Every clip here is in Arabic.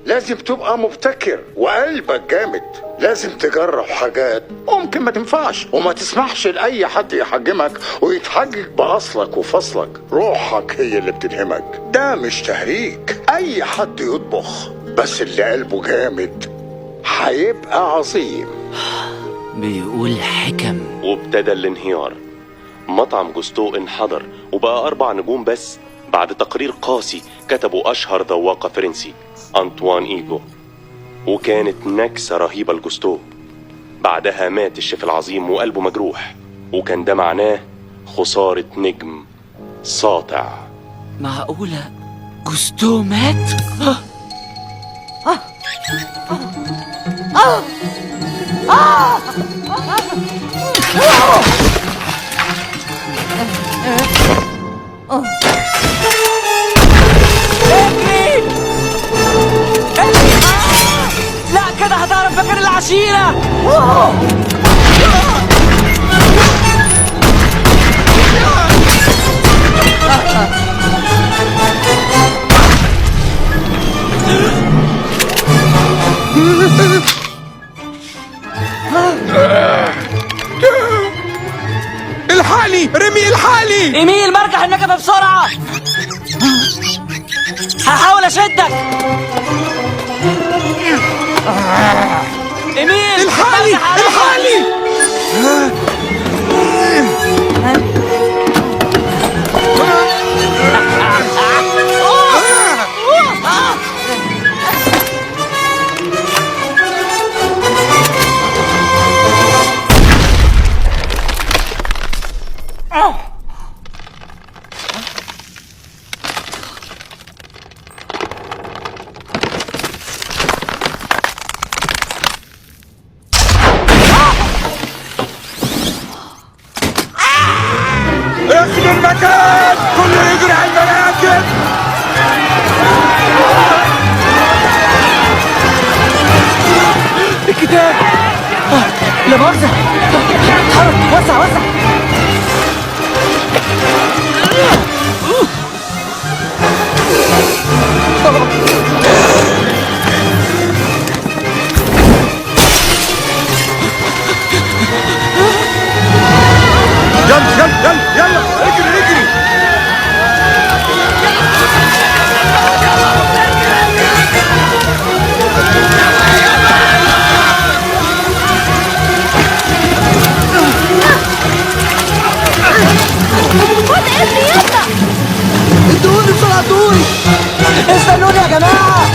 لازم تبقى مبتكر وقلبك جامد. لازم تجرب حاجات ممكن ما تنفعش، وما تسمحش لأي حد يحجمك ويتحجج بأصلك وفصلك. روحك هي اللي بتلهمك، ده مش تهريج. أي حد يطبخ، بس اللي قلبه جامد هيبقى عظيم. بيقول حكم. وابتدى الانهيار. مطعم جوستو انحدر وبقى 4 نجوم بس بعد تقرير قاسي كتبه أشهر ذواق فرنسي أنطوان إيجو. وكانت نكسة رهيبة لجوستو. بعدها مات الشيف العظيم وقلبه مجروح، وكان ده معناه خسارة نجم ساطع. معقولة جوستو مات؟ لا كده هتعرف مكان العشيرة. الحقني ريمي، الحقني. ايميل مرجح النجفة بسرعة. هحاول اشدك. ايميل الحقني الحقني. اخلوا المكان، كله يجري على المراكب. الكتاب. لا مؤاخذة. اتحرك، وسع وسع. يلا يلا يلا يلا، اجري اجري. ادوني بسرعة، ادوني. استنوني يا جماعة.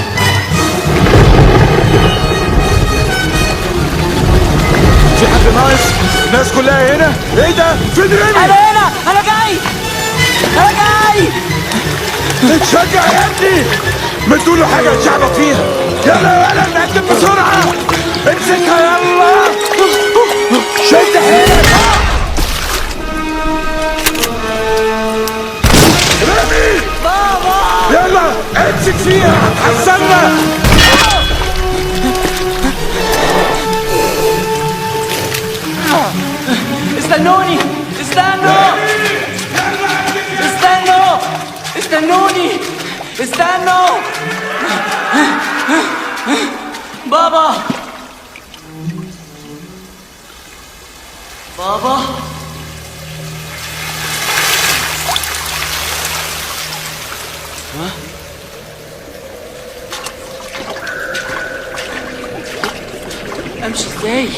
في حد ناقص؟ الناس كلها هنا؟ ايه ده؟ فين ريمي؟ انا هنا، انا جاي انا جاي. اتشجع يا ابني، ما تقولوا حاجة اتشعبط فيها. يلا يلا نقدم بسرعة. امسكها يلا، شد حيلك. ريمي بابا. يلا امسك فيها، هتحسنا. استنوني، استنوا استنوا استنوني، استنوا. بابا بابا. امشي ازاي؟